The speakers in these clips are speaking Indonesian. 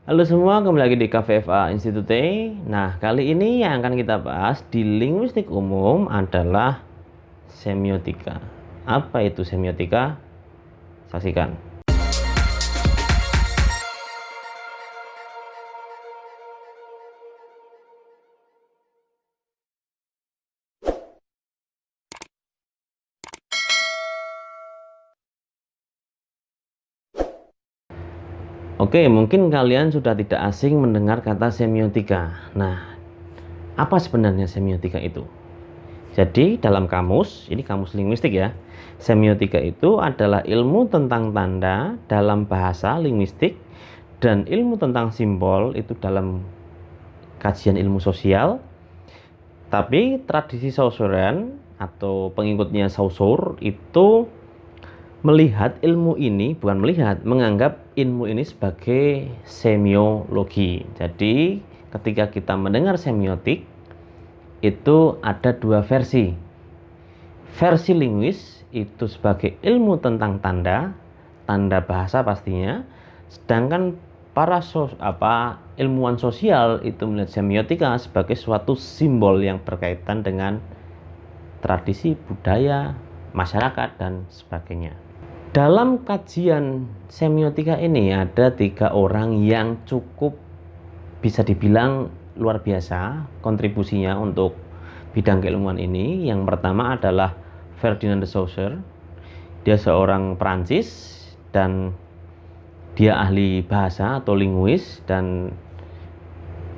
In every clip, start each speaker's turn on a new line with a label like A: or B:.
A: Halo semua, kembali lagi di KVFA Institute. Nah, kali ini yang akan kita bahas di linguistik umum adalah semiotika. Apa itu semiotika? Saksikan. Oke, mungkin kalian sudah tidak asing mendengar kata semiotika. Nah, apa sebenarnya semiotika itu? Jadi, dalam kamus, ini kamus linguistik ya. Semiotika itu adalah ilmu tentang tanda dalam bahasa linguistik dan ilmu tentang simbol itu dalam kajian ilmu sosial. Tapi tradisi Saussurean atau pengikutnya Saussure itu menganggap ilmu ini sebagai semiologi. Jadi ketika kita mendengar semiotik itu ada dua versi. Versi linguis itu sebagai ilmu tentang tanda bahasa pastinya, sedangkan para ilmuwan sosial itu melihat semiotika sebagai suatu simbol yang berkaitan dengan tradisi, budaya, masyarakat, dan sebagainya. Dalam kajian semiotika ini ada 3 orang yang cukup bisa dibilang luar biasa kontribusinya untuk bidang keilmuan ini. Yang pertama adalah Ferdinand de Saussure. Dia seorang Perancis dan dia ahli bahasa atau linguis, dan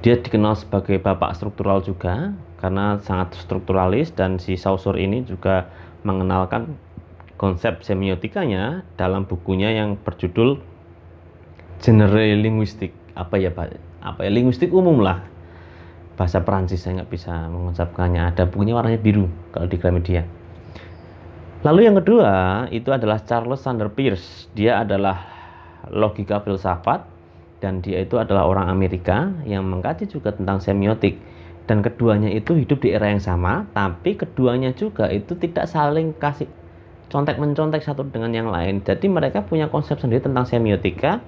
A: dia dikenal sebagai bapak struktural juga karena sangat strukturalis, dan si Saussure ini juga mengenalkan konsep semiotikanya dalam bukunya yang berjudul Genre Linguistik. Linguistik umum lah, bahasa Perancis, saya nggak bisa mengucapkannya. Ada bukunya warnanya biru kalau di Gramedia. Lalu yang kedua itu adalah Charles Sanders Peirce. Dia adalah logika filsafat dan dia itu adalah orang Amerika yang mengkaji juga tentang semiotik. Dan keduanya itu hidup di era yang sama, tapi keduanya juga itu tidak saling kasih contek-mencontek satu dengan yang lain. Jadi mereka punya konsep sendiri tentang semiotika.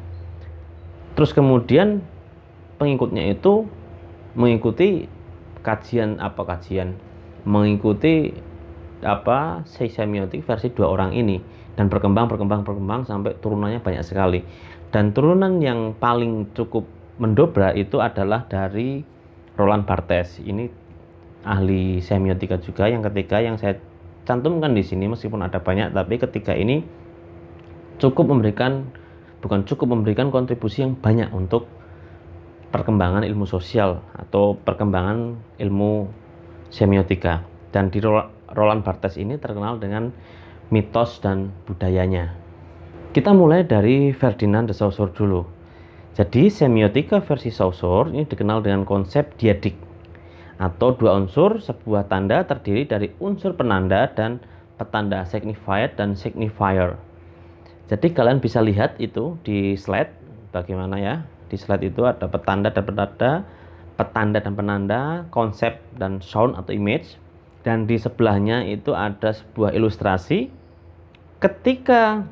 A: Terus kemudian pengikutnya itu mengikuti mengikuti semiotik versi dua orang ini, dan berkembang sampai turunannya banyak sekali. Dan turunan yang paling cukup mendobrak itu adalah dari Roland Barthes. Ini ahli semiotika juga, yang ketiga yang saya cantumkan di sini, meskipun ada banyak, tapi ketika ini bukan cukup memberikan kontribusi yang banyak untuk perkembangan ilmu sosial atau perkembangan ilmu semiotika. Dan di Roland Barthes ini terkenal dengan mitos dan budayanya. Kita mulai dari Ferdinand de Saussure dulu. Jadi semiotika versi Saussure ini dikenal dengan konsep diadik atau dua unsur sebuah tanda terdiri dari unsur penanda dan petanda, signified dan signifier. Jadi kalian bisa lihat itu di slide bagaimana ya. Di slide itu ada petanda dan penanda, petanda dan penanda, konsep dan sound atau image. Dan di sebelahnya itu ada sebuah ilustrasi. Ketika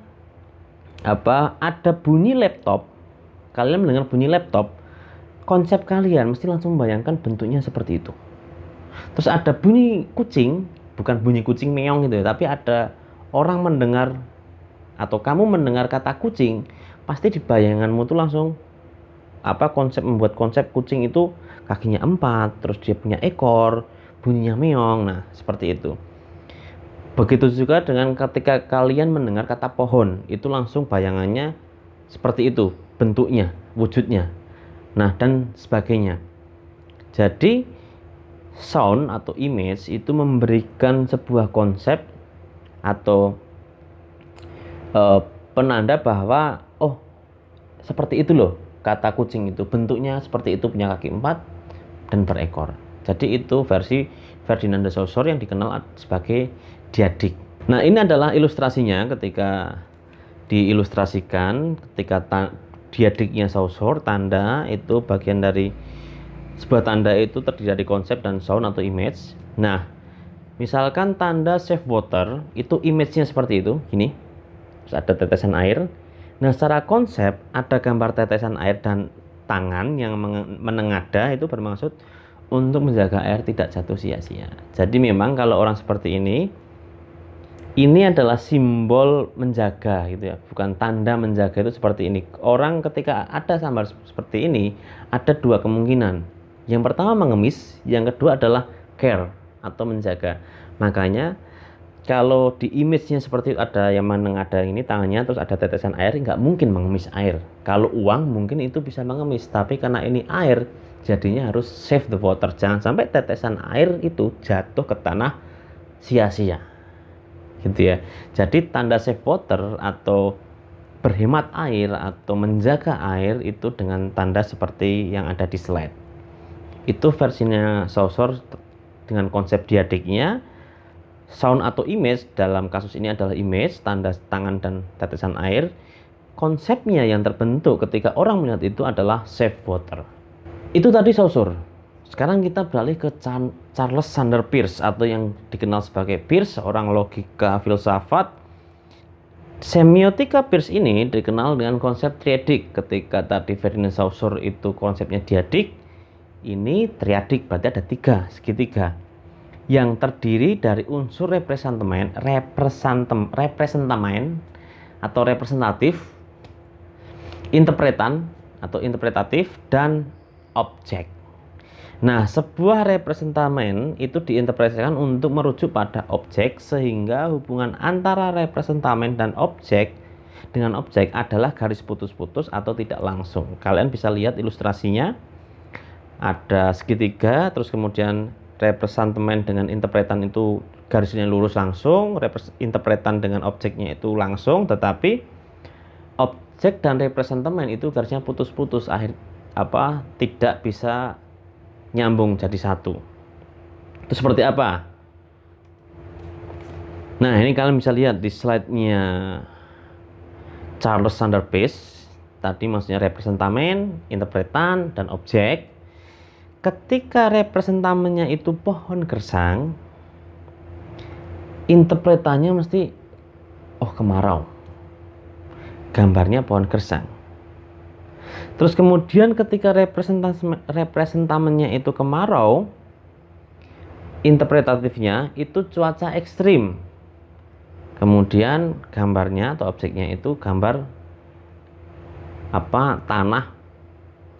A: ada bunyi laptop, kalian mendengar bunyi laptop, konsep kalian mesti langsung membayangkan bentuknya seperti itu. Terus ada bunyi kucing, bukan bunyi kucing meong gitu ya, tapi ada orang mendengar atau kamu mendengar kata kucing, pasti di bayanganmu tuh langsung membuat konsep kucing itu kakinya 4, terus dia punya ekor, bunyinya meong. Nah, seperti itu. Begitu juga dengan ketika kalian mendengar kata pohon, itu langsung bayangannya seperti itu, bentuknya, wujudnya. Nah, dan sebagainya. Jadi sound atau image itu memberikan sebuah konsep atau penanda bahwa seperti itu loh kata kucing itu, bentuknya seperti itu, punya kaki 4 dan berekor. Jadi itu versi Ferdinand de Saussure yang dikenal sebagai diadik. Nah, ini adalah ilustrasinya ketika diilustrasikan ketika diadiknya Saussure. Tanda itu bagian dari sebuah tanda itu terdiri dari konsep dan sound atau image. Nah, misalkan tanda save water itu image-nya seperti itu, gini. Terus ada tetesan air. Nah, secara konsep ada gambar tetesan air dan tangan yang menengadah itu bermaksud untuk menjaga air tidak jatuh sia-sia. Jadi memang kalau orang seperti ini adalah simbol menjaga gitu ya, bukan tanda menjaga. Itu seperti ini. Orang ketika ada sambar seperti ini, ada dua kemungkinan. Yang pertama mengemis, yang kedua adalah care atau menjaga. Makanya kalau di image-nya seperti itu, ada yang menengadah ini tangannya, terus ada tetesan air, nggak mungkin mengemis air. Kalau uang mungkin itu bisa mengemis, tapi karena ini air, jadinya harus save the water. Jangan sampai tetesan air itu jatuh ke tanah sia-sia. Gitu ya. Jadi tanda save water atau berhemat air atau menjaga air itu dengan tanda seperti yang ada di slide. Itu versinya Saussure dengan konsep diadiknya. Sound atau image, dalam kasus ini adalah image, tanda tangan dan tetesan air. Konsepnya yang terbentuk ketika orang melihat itu adalah save water. Itu tadi Saussure. Sekarang kita beralih ke Charles Sanders Peirce atau yang dikenal sebagai Peirce, seorang logika filsafat. Semiotika Peirce ini dikenal dengan konsep triadik. Ketika tadi Ferdinand Saussure itu konsepnya diadik, ini triadik, berarti ada tiga, segitiga, yang terdiri dari unsur representamen atau representatif, interpretan atau interpretatif, dan objek. Nah, sebuah representamen itu diinterpretasikan untuk merujuk pada objek, sehingga hubungan antara representamen dan objek dengan objek adalah garis putus-putus atau tidak langsung. Kalian bisa lihat ilustrasinya, ada segitiga, terus kemudian representamen dengan interpretan itu garisnya lurus langsung, interpretan dengan objeknya itu langsung, tetapi objek dan representamen itu garisnya putus-putus, tidak bisa nyambung jadi satu. Itu seperti apa? Nah, ini kalian bisa lihat di slide-nya Charles Sanders Peirce. Tadi maksudnya representamen, interpretan, dan objek. Ketika representamennya itu pohon gersang, interpretannya mesti kemarau. Gambarnya pohon gersang. Terus kemudian ketika representamennya itu kemarau, interpretatifnya itu cuaca ekstrim. Kemudian gambarnya atau objeknya itu gambar tanah,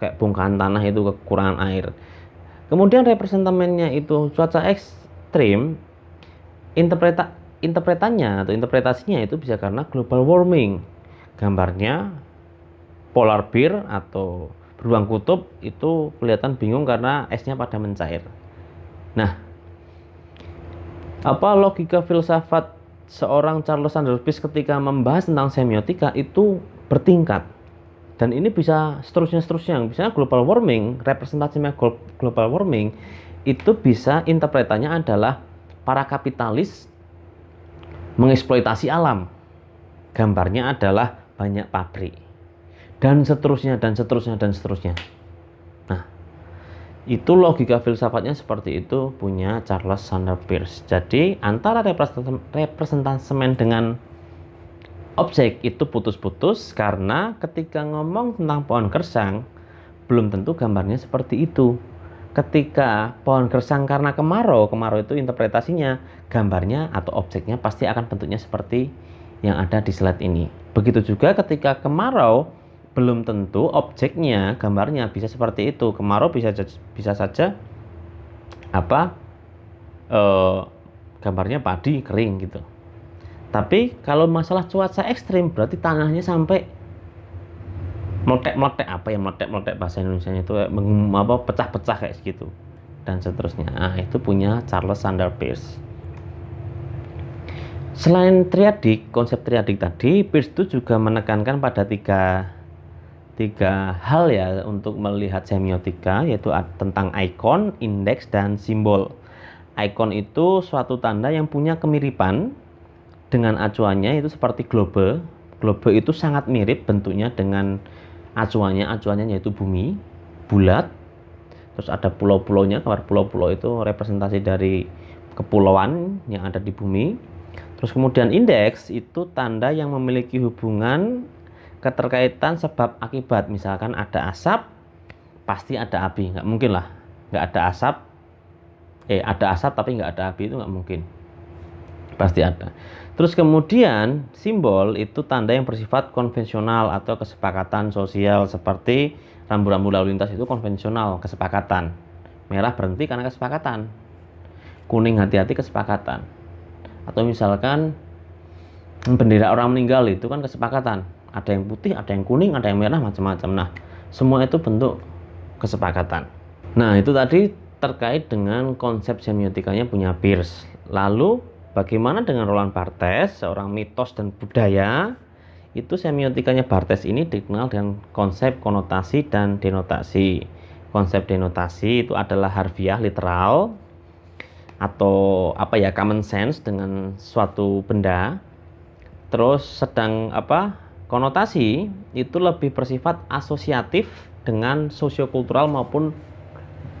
A: kayak bongkahan tanah itu kekurangan air. Kemudian representamennya itu cuaca ekstrim, interpretannya atau interpretasinya itu bisa karena global warming. Gambarnya polar bear atau beruang kutub itu kelihatan bingung karena esnya pada mencair. Nah, logika filsafat seorang Charles Sanders Peirce ketika membahas tentang semiotika itu bertingkat, dan ini bisa seterusnya. Misalnya global warming, representasinya global warming itu bisa interpretannya adalah para kapitalis mengeksploitasi alam. Gambarnya adalah banyak pabrik. Dan seterusnya. Nah, itu logika filsafatnya seperti itu punya Charles Sanders Peirce. Jadi antara representasemen dengan objek itu putus-putus, karena ketika ngomong tentang pohon gersang belum tentu gambarnya seperti itu. Ketika pohon gersang karena kemarau itu interpretasinya, gambarnya atau objeknya pasti akan bentuknya seperti yang ada di slide ini. Begitu juga ketika kemarau, belum tentu objeknya, gambarnya bisa seperti itu. Kemarau bisa saja gambarnya padi kering gitu. Tapi kalau masalah cuaca ekstrim berarti tanahnya sampai meletek bahasa Indonesianya itu pecah-pecah kayak gitu dan seterusnya. Nah, itu punya Charles Sanders Peirce. Selain triadik, konsep triadik tadi, Peirce itu juga menekankan pada tiga hal ya untuk melihat semiotika, yaitu tentang ikon, indeks, dan simbol. Ikon itu suatu tanda yang punya kemiripan dengan acuannya itu seperti globe. Globe itu sangat mirip bentuknya dengan acuannya yaitu bumi, bulat. Terus ada pulau-pulaunya, gambar pulau-pulau itu representasi dari kepulauan yang ada di bumi. Terus kemudian indeks itu tanda yang memiliki hubungan keterkaitan sebab akibat. Misalkan ada asap, pasti ada api, nggak mungkin lah nggak ada asap. Ada asap tapi nggak ada api, itu nggak mungkin, pasti ada. Terus kemudian simbol itu tanda yang bersifat konvensional atau kesepakatan sosial, seperti rambu-rambu lalu lintas itu konvensional, kesepakatan. Merah berhenti karena kesepakatan, kuning hati-hati kesepakatan. Atau misalkan bendera orang meninggal itu kan kesepakatan, ada yang putih, ada yang kuning, ada yang merah, macam-macam. Nah, semua itu bentuk kesepakatan. Nah, itu tadi terkait dengan konsep semiotikanya punya Peirce. Lalu bagaimana dengan Roland Barthes, seorang mitos dan budaya? Itu semiotikanya Barthes ini dikenal dengan konsep konotasi dan denotasi. Konsep denotasi itu adalah harfiah, literal, atau common sense dengan suatu benda. Terus sedang konotasi itu lebih bersifat asosiatif dengan sosiokultural maupun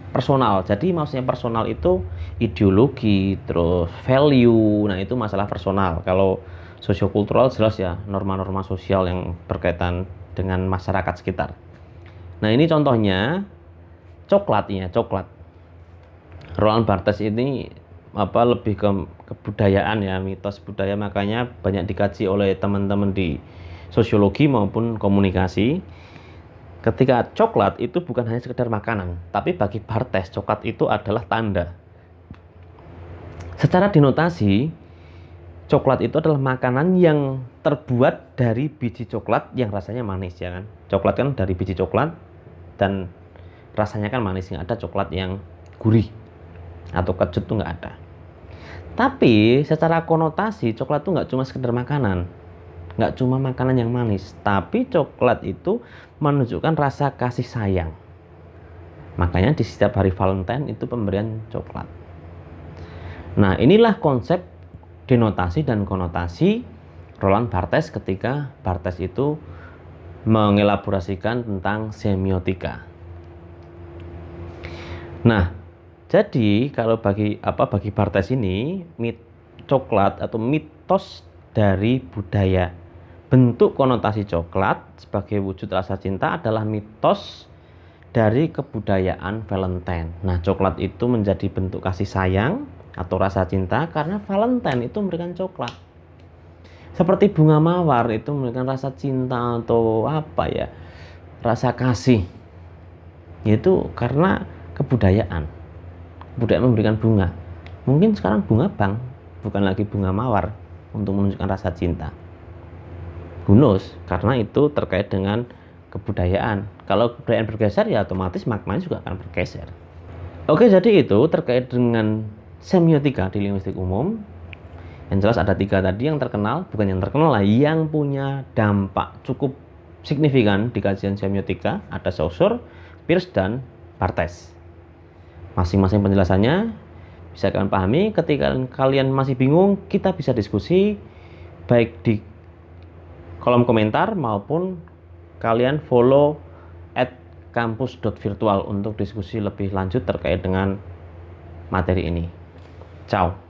A: personal. Jadi maksudnya personal itu ideologi, terus value. Nah, itu masalah personal. Kalau sosiokultural jelas ya, norma-norma sosial yang berkaitan dengan masyarakat sekitar. Nah, ini contohnya coklat. Roland Barthes ini lebih ke kebudayaan ya, mitos budaya, makanya banyak dikaji oleh teman-teman di sosiologi maupun komunikasi. Ketika coklat itu bukan hanya sekedar makanan, tapi bagi Barthes coklat itu adalah tanda. Secara denotasi, coklat itu adalah makanan yang terbuat dari biji coklat yang rasanya manis, ya kan? Coklat kan dari biji coklat dan rasanya kan manis, nggak ada coklat yang gurih atau kecut, tuh nggak ada. Tapi secara konotasi coklat itu nggak cuma sekedar makanan, nggak cuma makanan yang manis, tapi coklat itu menunjukkan rasa kasih sayang. Makanya di setiap hari Valentine itu pemberian coklat. Nah, inilah konsep denotasi dan konotasi Roland Barthes ketika Barthes itu mengelaborasikan tentang semiotika. Nah, jadi kalau bagi Barthes ini, coklat atau mitos dari budaya. Bentuk konotasi coklat sebagai wujud rasa cinta adalah mitos dari kebudayaan Valentine. Nah, coklat itu menjadi bentuk kasih sayang atau rasa cinta karena Valentine itu memberikan coklat. Seperti bunga mawar itu memberikan rasa cinta atau rasa kasih. Yaitu karena kebudayaan. Kebudayaan memberikan bunga. Mungkin sekarang bunga bang, bukan lagi bunga mawar untuk menunjukkan rasa cinta. Bonus, karena itu terkait dengan kebudayaan. Kalau kebudayaan bergeser ya otomatis maknanya juga akan bergeser. Oke, jadi itu terkait dengan semiotika di linguistik umum. Yang jelas ada 3 tadi yang terkenal, bukan yang terkenal lah, yang punya dampak cukup signifikan di kajian semiotika. Ada Saussure, Peirce, dan Barthes. Masing-masing penjelasannya bisa kalian pahami. Ketika kalian masih bingung, kita bisa diskusi baik di kolom komentar maupun kalian follow @kampus.virtual untuk diskusi lebih lanjut terkait dengan materi ini. Ciao.